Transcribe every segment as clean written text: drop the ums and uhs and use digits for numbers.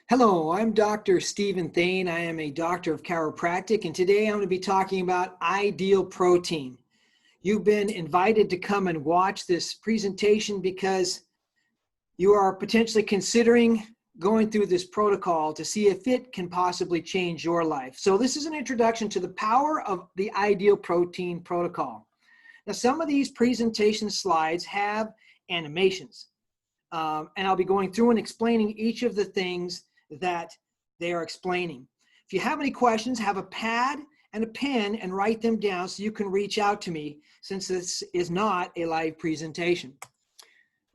Hello, I'm Dr. Stephen Thane. I am a doctor of chiropractic, and today I'm going to be talking about ideal protein. You've been invited to come and watch this presentation because you are potentially considering going through this protocol to see if it can possibly change your life. So this is an introduction to the power of the ideal protein protocol. Now, some of these presentation slides have animations, and I'll be going through and explaining each of the things that they are explaining. If you have any questions, have a pad and a pen and write them down so you can reach out to me, since this is not a live presentation.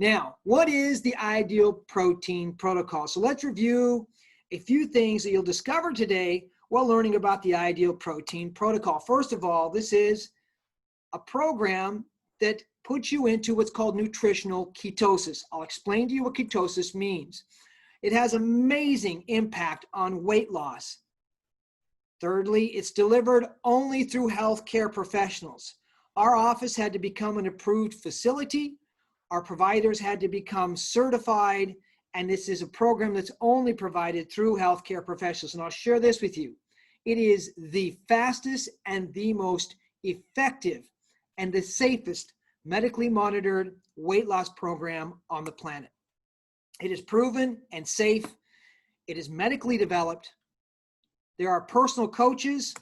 Now, what is the ideal protein protocol? So let's review a few things that you'll discover today while learning about the ideal protein protocol. First of all, this is a program that puts you into what's called nutritional ketosis. I'll explain to you what ketosis means. It has amazing impact on weight loss. Thirdly, it's delivered only through healthcare professionals. Our office had to become an approved facility. Our providers had to become certified, and this is a program that's only provided through healthcare professionals. And I'll share this with you. It is the fastest and the most effective and the safest medically monitored weight loss program on the planet. It is proven and safe. It is medically developed. There are personal coaches,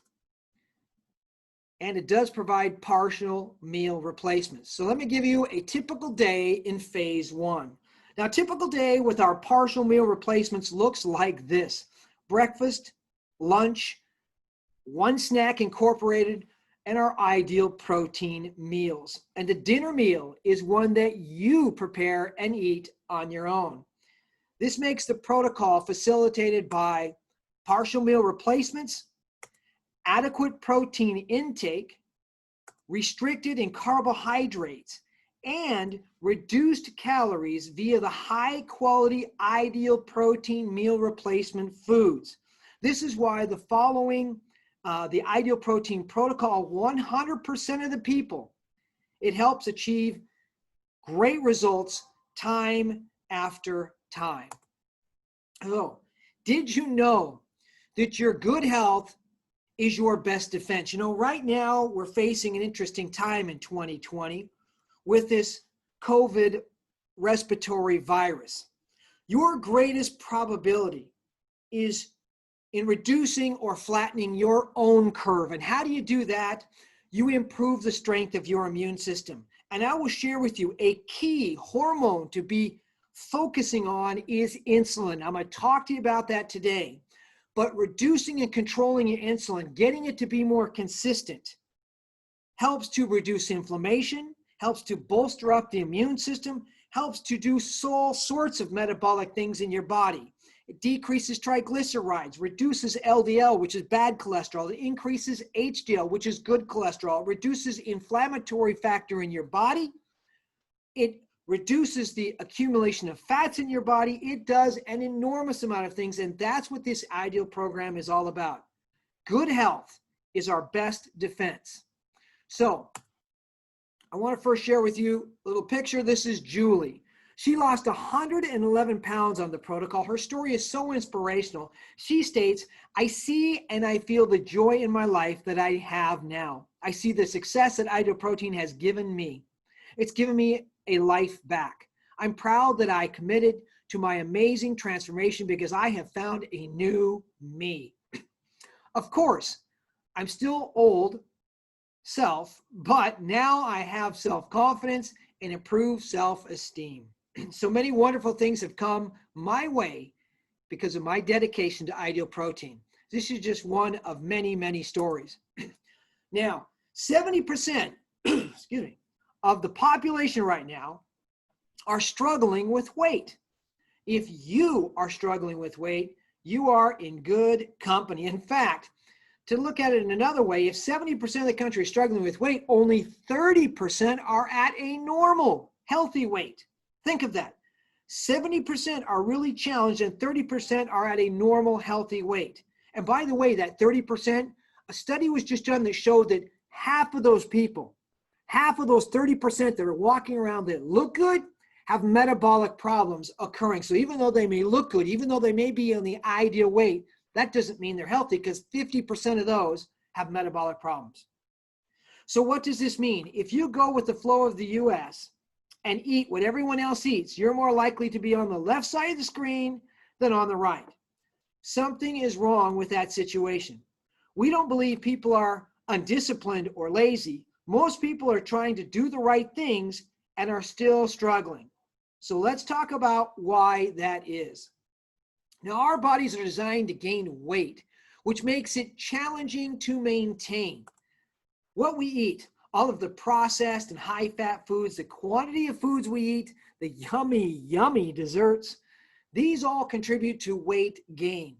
and it does provide partial meal replacements. So let me give you a typical day in phase one. Now, a typical day with our partial meal replacements looks like this: breakfast, lunch, one snack incorporated, and our ideal protein meals. And the dinner meal is one that you prepare and eat on your own. This makes the protocol facilitated by partial meal replacements, adequate protein intake, restricted in carbohydrates, and reduced calories via the high quality ideal protein meal replacement foods. This is why the following the ideal protein protocol, 100% of the people, it helps achieve great results time after time. Oh, did you know that your good health is your best defense? You know, right now we're facing an interesting time in 2020 with this COVID respiratory virus. Your greatest probability is in reducing or flattening your own curve. And how do you do that? You improve the strength of your immune system. And I will share with you a key hormone to be focusing on is insulin. I'm going to talk to you about that today. But reducing and controlling your insulin, getting it to be more consistent, helps to reduce inflammation, helps to bolster up the immune system, helps to do all sorts of metabolic things in your body. It decreases triglycerides, reduces LDL, which is bad cholesterol. It increases HDL, which is good cholesterol. It reduces inflammatory factor in your body. It reduces the accumulation of fats in your body. It does an enormous amount of things, and that's what this ideal program is all about. Good health is our best defense. So I want to first share with you a little picture. This is Julie. She lost 111 pounds on the protocol. Her story is so inspirational. She states, "I see and I feel the joy in my life that I have now. I see the success that ideal protein has given me. It's given me a life back. I'm proud that I committed to my amazing transformation because I have found a new me." Of course, I'm still old self, but now I have self-confidence and improved self-esteem. So many wonderful things have come my way because of my dedication to ideal protein. This is just one of many, many stories. Now, 70% excuse me, of the population right now are struggling with weight. If you are struggling with weight, you are in good company. In fact, to look at it in another way, if 70% of the country is struggling with weight, only 30% are at a normal, healthy weight. Think of that. 70% are really challenged and 30% are at a normal, healthy weight. And by the way, that 30%, a study was just done that showed that half of those people, half of those 30% that are walking around that look good, have metabolic problems occurring. So even though they may look good, even though they may be in the ideal weight, that doesn't mean they're healthy, because 50% of those have metabolic problems. So what does this mean? If you go with the flow of the US and eat what everyone else eats, you're more likely to be on the left side of the screen than on the right. Something is wrong with that situation. We don't believe people are undisciplined or lazy. Most people are trying to do the right things and are still struggling. So let's talk about why that is. Now, our bodies are designed to gain weight, which makes it challenging to maintain. What we eat, all of the processed and high-fat foods, the quantity of foods we eat, the yummy desserts, these all contribute to weight gain.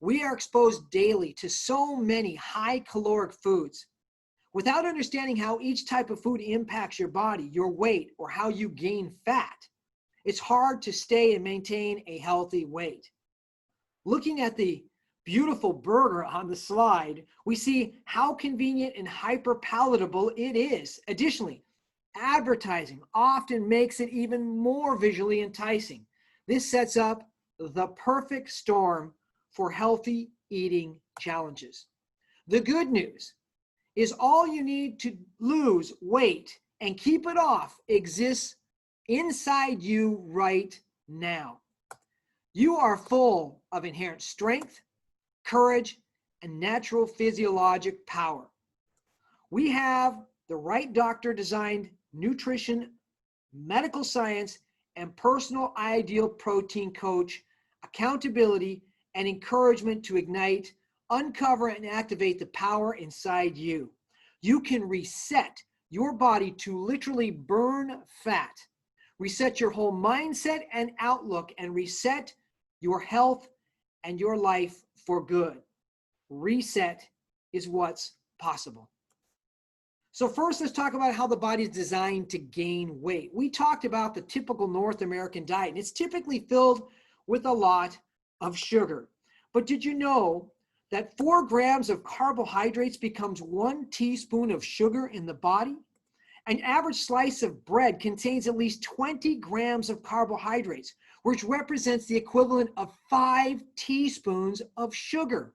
We are exposed daily to so many high-caloric foods. Without understanding how each type of food impacts your body, your weight, or how you gain fat, it's hard to stay and maintain a healthy weight. Looking at the beautiful burger on the slide, we see how convenient and hyper palatable it is. Additionally, advertising often makes it even more visually enticing. This sets up the perfect storm for healthy eating challenges. The good news is all you need to lose weight and keep it off exists inside you right now. You are full of inherent strength, courage, and natural physiologic power. We have the right doctor-designed nutrition, medical science, and personal ideal protein coach, accountability, and encouragement to ignite, uncover, and activate the power inside you. You can reset your body to literally burn fat, reset your whole mindset and outlook, and reset your health and your life for good. Reset is what's possible. So first, let's talk about how the body is designed to gain weight. We talked about the typical North American diet, and it's typically filled with a lot of sugar. But did you know that 4 grams of carbohydrates becomes 1 teaspoon of sugar in the body? An average slice of bread contains at least 20 grams of carbohydrates, which represents the equivalent of 5 teaspoons of sugar.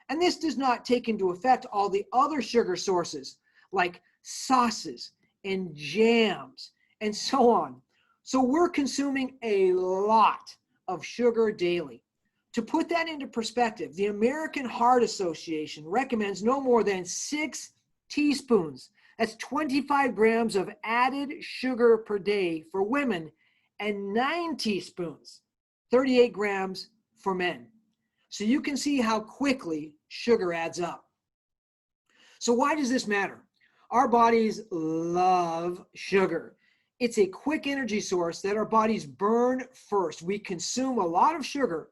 And this does not take into effect all the other sugar sources like sauces and jams and so on. So we're consuming a lot of sugar daily. To put that into perspective, the American Heart Association recommends no more than 6 teaspoons. That's 25 grams of added sugar per day for women and 9 teaspoons, 38 grams for men. So you can see how quickly sugar adds up. So why does this matter? Our bodies love sugar. It's a quick energy source that our bodies burn first. We consume a lot of sugar.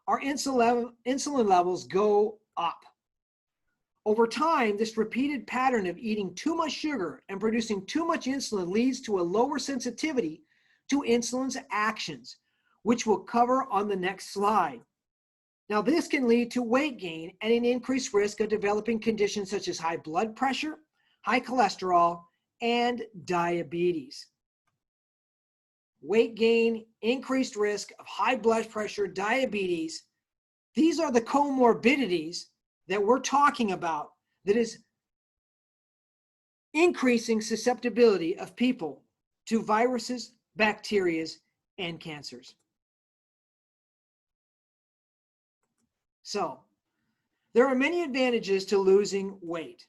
Our insulin levels go up. Over time, this repeated pattern of eating too much sugar and producing too much insulin leads to a lower sensitivity to insulin's actions, which we'll cover on the next slide. Now, this can lead to weight gain and an increased risk of developing conditions such as high blood pressure, high cholesterol, and diabetes. Weight gain, increased risk of high blood pressure, diabetes. These are the comorbidities that we're talking about that is increasing susceptibility of people to viruses, bacteria, and cancers. So, there are many advantages to losing weight.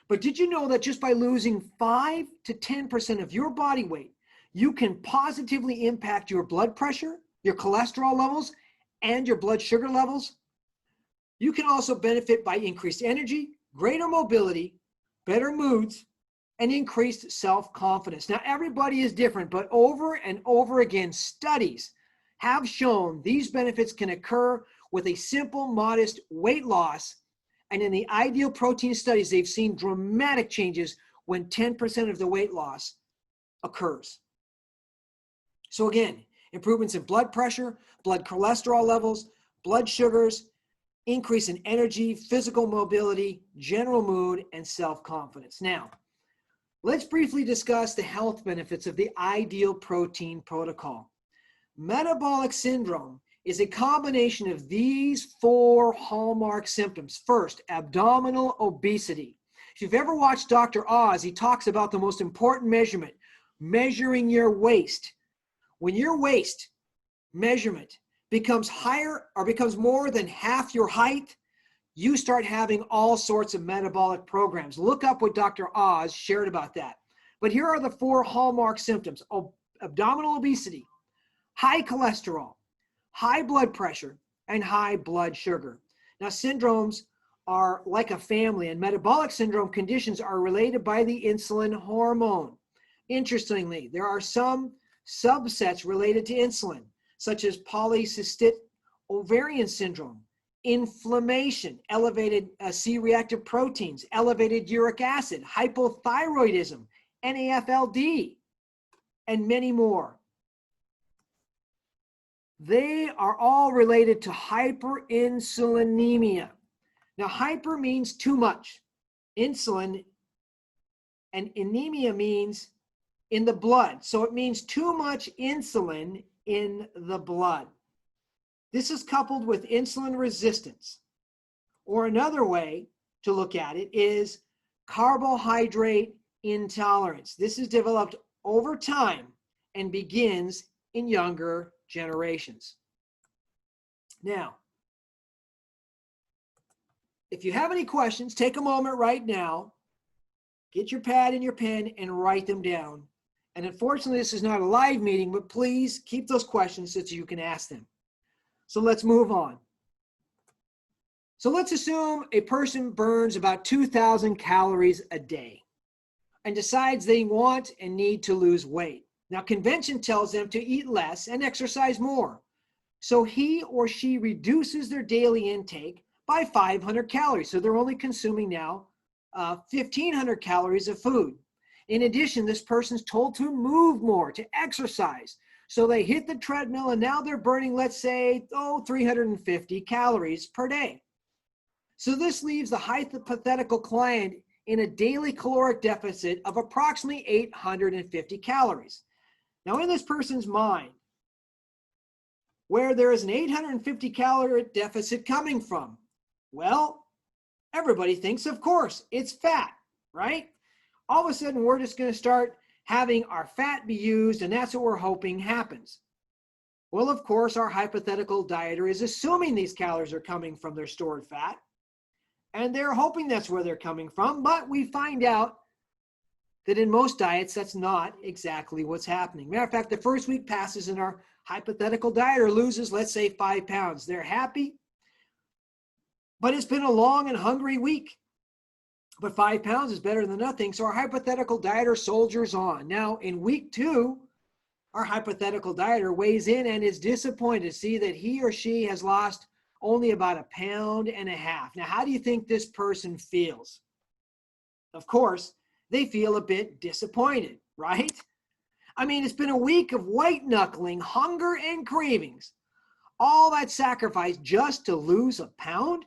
But did you know that just by losing 5 to 10% of your body weight, you can positively impact your blood pressure, your cholesterol levels, and your blood sugar levels? You can also benefit by increased energy, greater mobility, better moods, and increased self-confidence. Now, everybody is different, but over and over again, studies have shown these benefits can occur with a simple, modest weight loss. And in the ideal protein studies, they've seen dramatic changes when 10% of the weight loss occurs. So again, improvements in blood pressure, blood cholesterol levels, blood sugars, increase in energy, physical mobility, general mood, and self-confidence. Now, Let's briefly discuss the health benefits of the ideal protein protocol. Metabolic syndrome is a combination of these 4 hallmark symptoms. First, abdominal obesity. If you've ever watched Dr. Oz, he talks about the most important measurement, measuring your waist. When your waist measurement becomes higher or becomes more than half your height, you start having all sorts of metabolic programs. Look up what Dr. Oz shared about that. But here are the 4 hallmark symptoms: abdominal obesity, high cholesterol, high blood pressure, and high blood sugar. Now, syndromes are like a family, and metabolic syndrome conditions are related by the insulin hormone. Interestingly, there are some subsets related to insulin, such as polycystic ovarian syndrome, inflammation, elevated C-reactive proteins, elevated uric acid, hypothyroidism, NAFLD, and many more. They are all related to hyperinsulinemia. Now, hyper means too much. Insulin and anemia means in the blood. So it means too much insulin in the blood. This is coupled with insulin resistance. Or another way to look at it is carbohydrate intolerance. This is developed over time and begins in younger generations. Now, if you have any questions, take a moment right now, get your pad and your pen and write them down. And unfortunately, this is not a live meeting, but please keep those questions so that you can ask them. So let's move on. So let's assume a person burns about 2,000 calories a day and decides they want and need to lose weight. Now, convention tells them to eat less and exercise more. So he or she reduces their daily intake by 500 calories. So they're only consuming now 1,500 calories of food. In addition, this person's told to move more, to exercise. So they hit the treadmill and now they're burning, let's say, 350 calories per day. So this leaves the hypothetical client in a daily caloric deficit of approximately 850 calories. Now, in this person's mind, where there is an 850 calorie deficit coming from? Well, everybody thinks, of course, it's fat, right? All of a sudden, we're just going to start having our fat be used, and that's what we're hoping happens. Well, of course, our hypothetical dieter is assuming these calories are coming from their stored fat, and they're hoping that's where they're coming from, but we find out that in most diets, that's not exactly what's happening. Matter of fact, the first week passes and our hypothetical dieter loses, let's say, 5 pounds. They're happy, but it's been a long and hungry week. But 5 pounds is better than nothing, so our hypothetical dieter soldiers on. Now, in week 2, our hypothetical dieter weighs in and is disappointed to see that he or she has lost only about 1.5 pounds. Now, how do you think this person feels? Of course, they feel a bit disappointed, right? I mean, it's been a week of white-knuckling, hunger, and cravings. All that sacrifice just to lose 1 pound?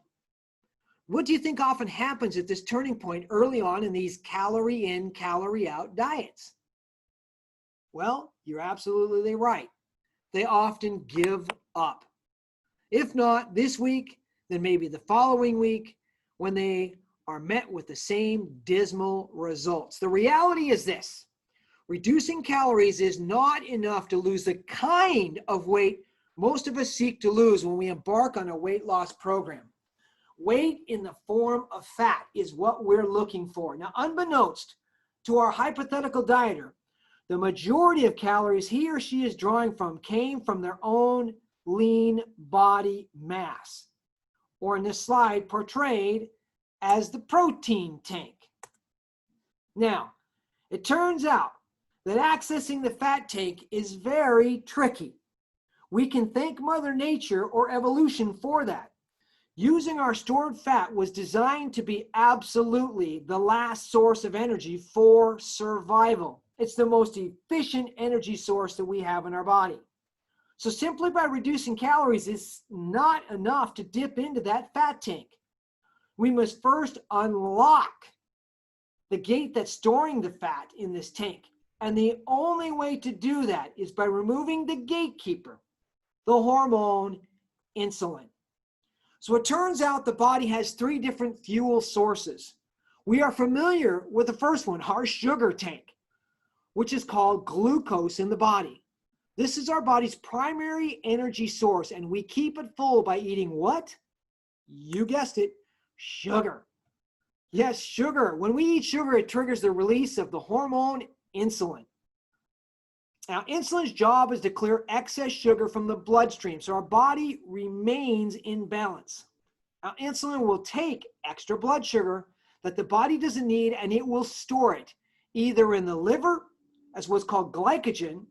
What do you think often happens at this turning point early on in these calorie in, calorie out diets? Well, you're absolutely right. They often give up. If not this week, then maybe the following week when they are met with the same dismal results. The reality is this: reducing calories is not enough to lose the kind of weight most of us seek to lose when we embark on a weight loss program. Weight in the form of fat is what we're looking for. Now, unbeknownst to our hypothetical dieter, the majority of calories he or she is drawing from came from their own lean body mass, or in this slide portrayed as the protein tank. Now, it turns out that accessing the fat tank is very tricky. We can thank Mother Nature or evolution for that. Using our stored fat was designed to be absolutely the last source of energy for survival. It's the most efficient energy source that we have in our body. So simply by reducing calories is not enough to dip into that fat tank. We must first unlock the gate that's storing the fat in this tank. And the only way to do that is by removing the gatekeeper, the hormone insulin. So it turns out the body has 3 different fuel sources. We are familiar with the first one, our sugar tank, which is called glucose in the body. This is our body's primary energy source, and we keep it full by eating what? You guessed it, sugar. Yes, sugar. When we eat sugar, it triggers the release of the hormone insulin. Now, insulin's job is to clear excess sugar from the bloodstream, so our body remains in balance. Now, insulin will take extra blood sugar that the body doesn't need, and it will store it either in the liver as what's called glycogen,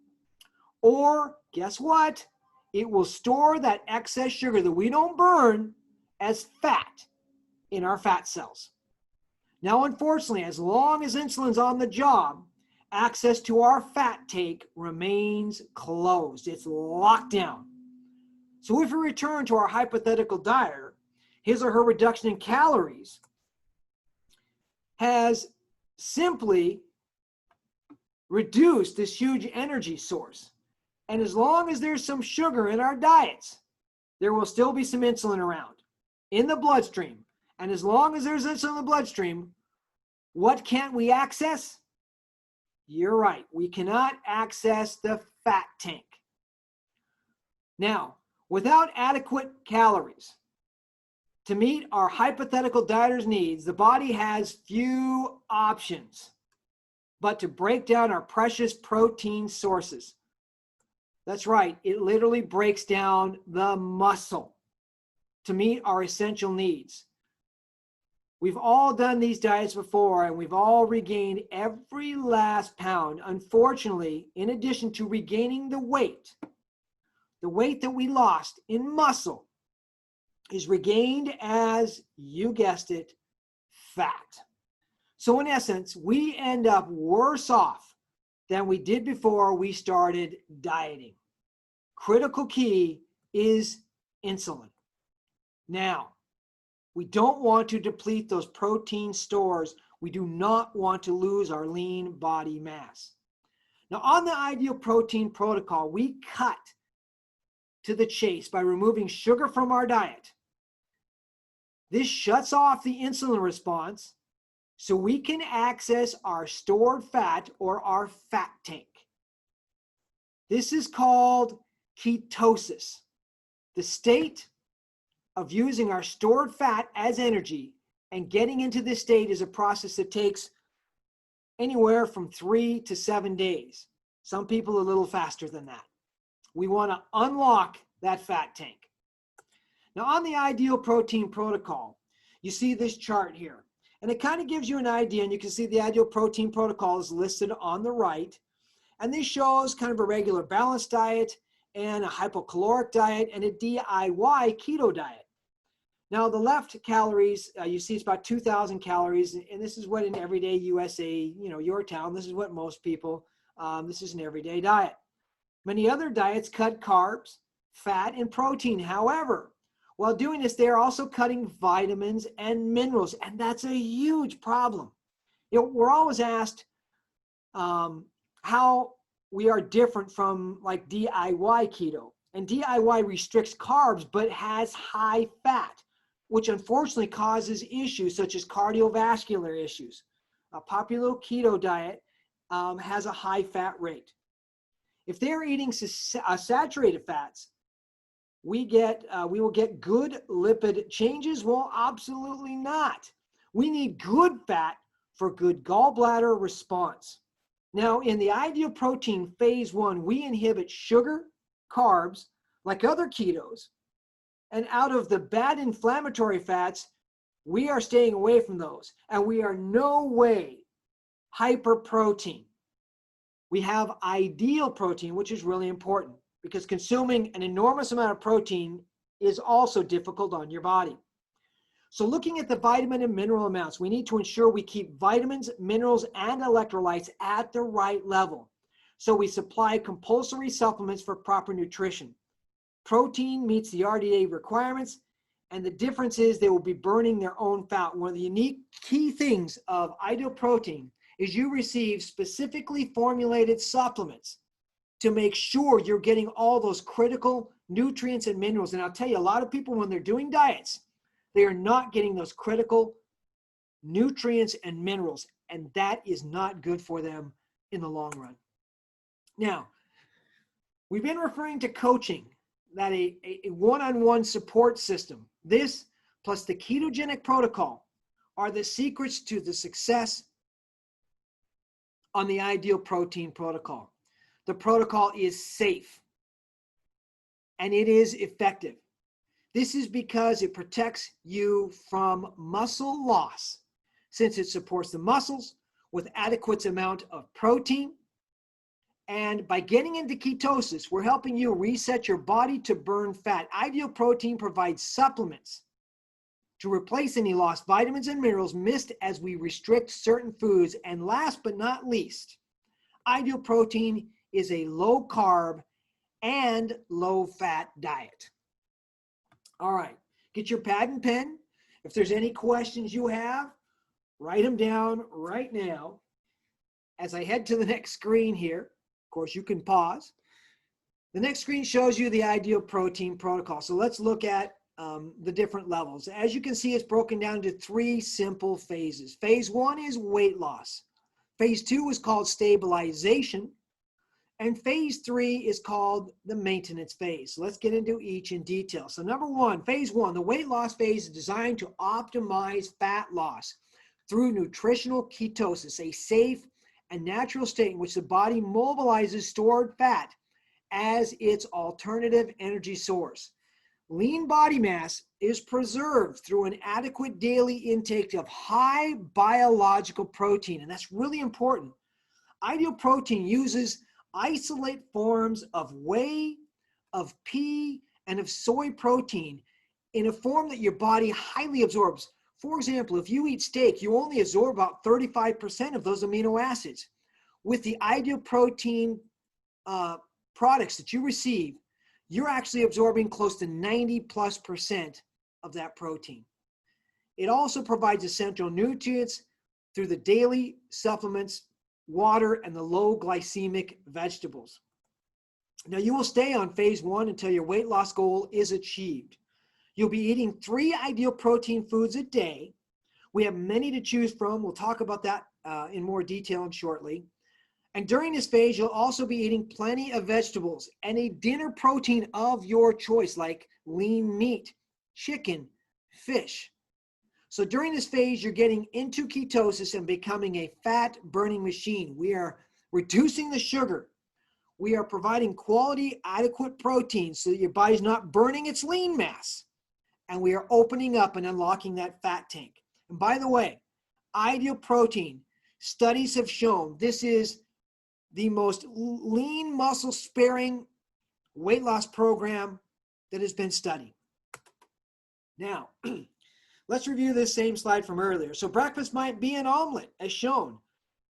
or guess what? It will store that excess sugar that we don't burn as fat in our fat cells. Now, unfortunately, as long as insulin's on the job, access to our fat tank remains closed. It's locked down. So if we return to our hypothetical dieter, his or her reduction in calories has simply reduced this huge energy source. And as long as there's some sugar in our diets, there will still be some insulin around in the bloodstream. And as long as there's insulin in the bloodstream, what can't we access? You're right, we cannot access the fat tank. Now, without adequate calories to meet our hypothetical dieter's needs, the body has few options but to break down our precious protein sources. That's right, it literally breaks down the muscle to meet our essential needs. We've all done these diets before, and we've all regained every last pound. Unfortunately, in addition to regaining the weight that we lost in muscle is regained as, you guessed it, fat. So in essence, we end up worse off than we did before we started dieting. Critical key is insulin. Now, we don't want to deplete those protein stores. We do not want to lose our lean body mass. Now, on the ideal protein protocol, we cut to the chase by removing sugar from our diet. This shuts off the insulin response so we can access our stored fat or our fat tank. This is called ketosis, the state of using our stored fat as energy, and getting into this state is a process that takes anywhere from 3 to 7 days. Some people a little faster than that. We want to unlock that fat tank. Now, on the ideal protein protocol, you see this chart here, and it kind of gives you an idea, and you can see the ideal protein protocol is listed on the right, and this shows kind of a regular balanced diet and a hypocaloric diet and a DIY keto diet. Now, the left calories, you see it's about 2,000 calories, and this is what in everyday USA, your town, this is what most people, this is an everyday diet. Many other diets cut carbs, fat, and protein. However, while doing this, they're also cutting vitamins and minerals, and that's a huge problem. We're always asked how we are different from like DIY keto, and DIY restricts carbs but has high fat, which unfortunately causes issues such as cardiovascular issues. A popular keto diet has a high fat rate. If they're eating saturated fats, we will get good lipid changes. Well, absolutely not. We need good fat for good gallbladder response. Now, in the ideal protein phase 1, we inhibit sugar, carbs, like other ketos, and out of the bad inflammatory fats, we are staying away from those. And we are no way hyperprotein. We have ideal protein, which is really important because consuming an enormous amount of protein is also difficult on your body. So looking at the vitamin and mineral amounts, we need to ensure we keep vitamins, minerals, and electrolytes at the right level. So we supply compulsory supplements for proper nutrition. Protein meets the RDA requirements, And the difference is they will be burning their own fat. One of the unique key things of Ideal Protein is you receive specifically formulated supplements to make sure you're getting all those critical nutrients and minerals. And I'll tell you, a lot of people, when they're doing diets, they are not getting those critical nutrients and minerals, and that is not good for them in the long run. Now, we've been referring to coaching, that a one-on-one support system. This plus the ketogenic protocol are the secrets to the success on the Ideal Protein protocol. The protocol is safe and it is effective. This is because it protects you from muscle loss, since it supports the muscles with adequate amount of protein. And by getting into ketosis, we're helping you reset your body to burn fat. Ideal Protein provides supplements to replace any lost vitamins and minerals missed as we restrict certain foods. And last but not least, Ideal Protein is a low carb and low fat diet. All right, get your pad and pen. If there's any questions you have, write them down right now. As I head to the next screen here, of course, you can pause. The next screen shows you the Ideal Protein protocol. So let's look at the different levels. As you can see, it's broken down into 3 simple phases. Phase 1 is weight loss. Phase 2 is called stabilization. And phase 3 is called the maintenance phase. So let's get into each in detail. So number 1, phase 1, the weight loss phase is designed to optimize fat loss through nutritional ketosis, a safe and natural state in which the body mobilizes stored fat as its alternative energy source. Lean body mass is preserved through an adequate daily intake of high biological protein, and that's really important. Ideal Protein uses isolate forms of whey, of pea, and of soy protein in a form that your body highly absorbs. For example, if you eat steak, you only absorb about 35% of those amino acids. With the Ideal Protein products that you receive, you're actually absorbing close to 90+% of that protein. It also provides essential nutrients through the daily supplements, water, and the low glycemic vegetables. Now, you will stay on phase 1 until your weight loss goal is achieved. You'll be eating 3 Ideal Protein foods a day. We have many to choose from. We'll talk about that in more detail shortly. And during this phase, you'll also be eating plenty of vegetables and a dinner protein of your choice, like lean meat, chicken, fish. So during this phase, you're getting into ketosis and becoming a fat-burning machine. We are reducing the sugar. We are providing quality, adequate protein so that your body's not burning its lean mass. And we are opening up and unlocking that fat tank. And by the way, Ideal Protein, studies have shown this is the most lean muscle sparing weight loss program that has been studied. Now, let's review this same slide from earlier. So breakfast might be an omelet as shown.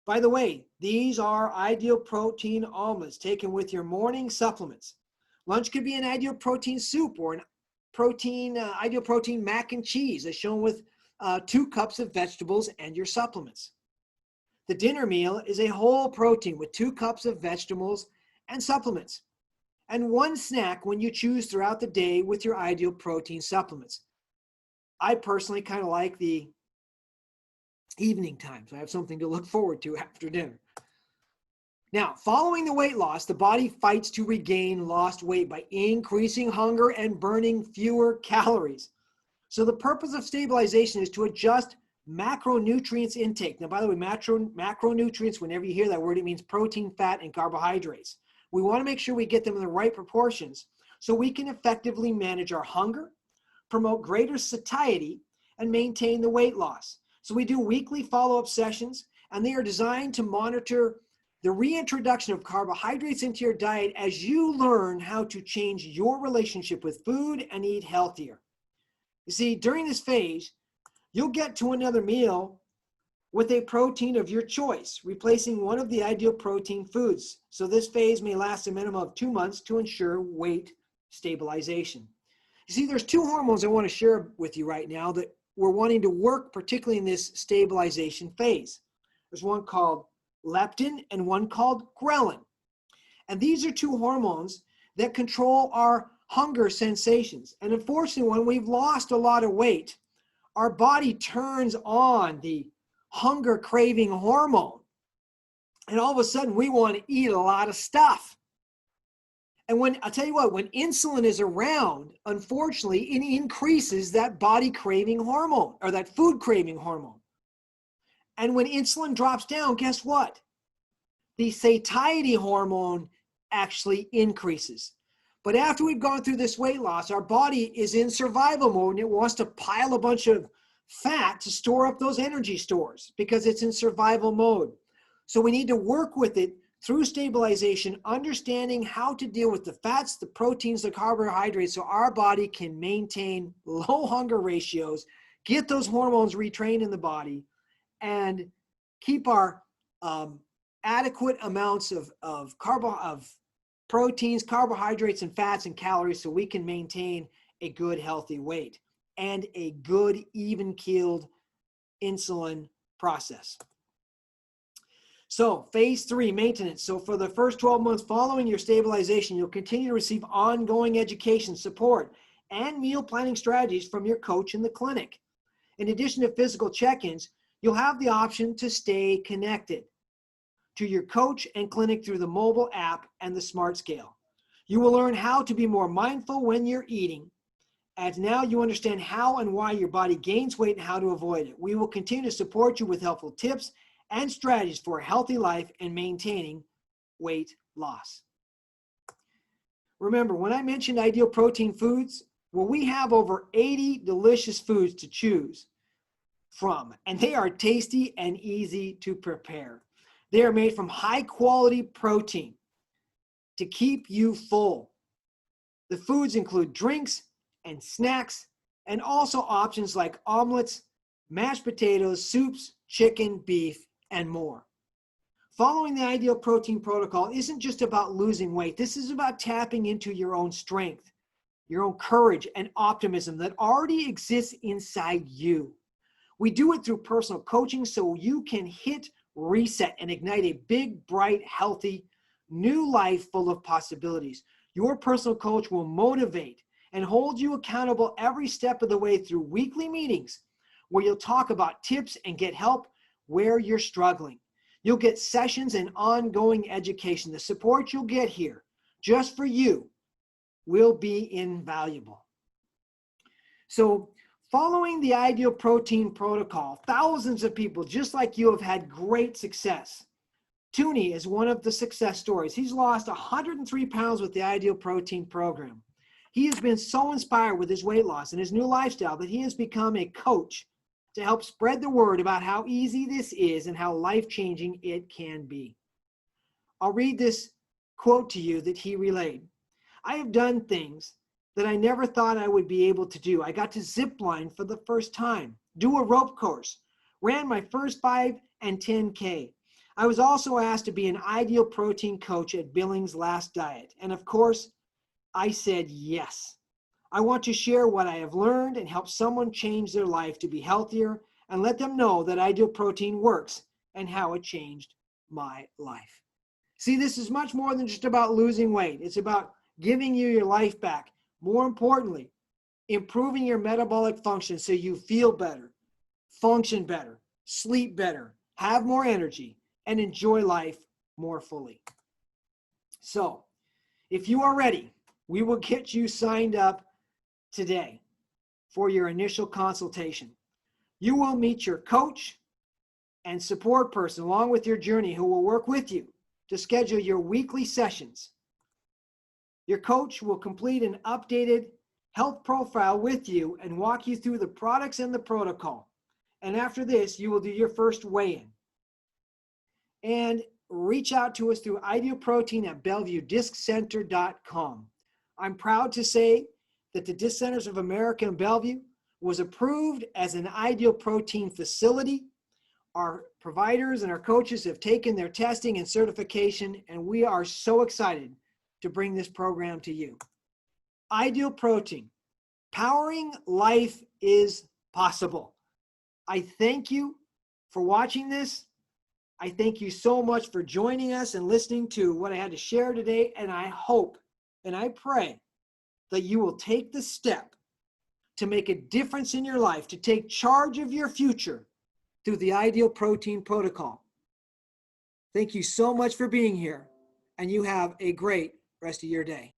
By the way, these are Ideal Protein omelets taken with your morning supplements. Lunch could be an Ideal Protein soup or an Ideal Protein mac and cheese as shown with 2 cups of vegetables and your supplements. The dinner meal is a whole protein with 2 cups of vegetables and supplements, and 1 snack when you choose throughout the day with your Ideal Protein supplements. I personally kind of like the evening time, so I have something to look forward to after dinner. Now, following the weight loss, the body fights to regain lost weight by increasing hunger and burning fewer calories. So the purpose of stabilization is to adjust macronutrients intake. Now, by the way, macronutrients, whenever you hear that word, it means protein, fat, and carbohydrates. We want to make sure we get them in the right proportions so we can effectively manage our hunger, promote greater satiety, and maintain the weight loss. So we do weekly follow-up sessions, and they are designed to monitor the reintroduction of carbohydrates into your diet as you learn how to change your relationship with food and eat healthier. You see, during this phase, you'll get to another meal with a protein of your choice, replacing one of the Ideal Protein foods. So this phase may last a minimum of 2 months to ensure weight stabilization. You see, there's two hormones I want to share with you right now that we're wanting to work, particularly in this stabilization phase. There's one called leptin and one called ghrelin. And these are two hormones that control our hunger sensations. And unfortunately, when we've lost a lot of weight, our body turns on the hunger craving hormone. And all of a sudden, we want to eat a lot of stuff. And I'll tell you what, when insulin is around, unfortunately, it increases that body craving hormone or that food craving hormone. And when insulin drops down, guess what? The satiety hormone actually increases. But after we've gone through this weight loss, our body is in survival mode and it wants to pile a bunch of fat to store up those energy stores because it's in survival mode. So we need to work with it through stabilization, understanding how to deal with the fats, the proteins, the carbohydrates, so our body can maintain low hunger ratios, get those hormones retrained in the body, and keep our adequate amounts of proteins, carbohydrates, and fats and calories so we can maintain a good, healthy weight and a good, even-keeled insulin process. So phase 3, maintenance. So for the first 12 months following your stabilization, you'll continue to receive ongoing education, support, and meal planning strategies from your coach in the clinic. In addition to physical check-ins, you'll have the option to stay connected to your coach and clinic through the mobile app and the smart scale. You will learn how to be more mindful when you're eating, as now you understand how and why your body gains weight and how to avoid it. We will continue to support you with helpful tips and strategies for a healthy life and maintaining weight loss. Remember, when I mentioned ideal protein foods, well, we have over 80 delicious foods to choose from, and they are tasty and easy to prepare. They are made from high quality protein to keep you full. The foods include drinks and snacks, and also options like omelets, mashed potatoes, soups, chicken, beef, and more. Following the ideal protein protocol isn't just about losing weight. This is about tapping into your own strength, your own courage and optimism that already exists inside you. We do it through personal coaching so you can hit reset and ignite a big, bright, healthy, new life full of possibilities. Your personal coach will motivate and hold you accountable every step of the way through weekly meetings where you'll talk about tips and get help where you're struggling. You'll get sessions and ongoing education. The support you'll get here just for you will be invaluable. So following the ideal protein protocol, thousands of people just like you have had great success. Tooney is one of the success stories. He's lost 103 pounds with the ideal protein program. He has been so inspired with his weight loss and his new lifestyle that he has become a coach to help spread the word about how easy this is and how life-changing it can be. I'll read this quote to you that he relayed. I have done things that I never thought I would be able to do. I got to zip line for the first time, do a rope course, ran my first 5 and 10K. I was also asked to be an ideal protein coach at Billings' Last Diet. And of course, I said yes. I want to share what I have learned and help someone change their life to be healthier and let them know that ideal protein works and how it changed my life. See, this is much more than just about losing weight. It's about giving you your life back. More importantly, improving your metabolic function so you feel better, function better, sleep better, have more energy, and enjoy life more fully. So, if you are ready, we will get you signed up today for your initial consultation. You will meet your coach and support person along with your journey who will work with you to schedule your weekly sessions. Your coach will complete an updated health profile with you and walk you through the products and the protocol. And after this, you will do your first weigh-in. And reach out to us through idealprotein@bellevuedisccenter.com. I'm proud to say that the Disc Centers of America in Bellevue was approved as an ideal protein facility. Our providers and our coaches have taken their testing and certification, and we are so excited to bring this program to you. Ideal Protein, Empowering life is possible. I thank you for watching this. I thank you so much for joining us and listening to what I had to share today. And I hope and I pray that you will take the step to make a difference in your life, to take charge of your future through the Ideal Protein Protocol. Thank you so much for being here, and you have a great rest of your day.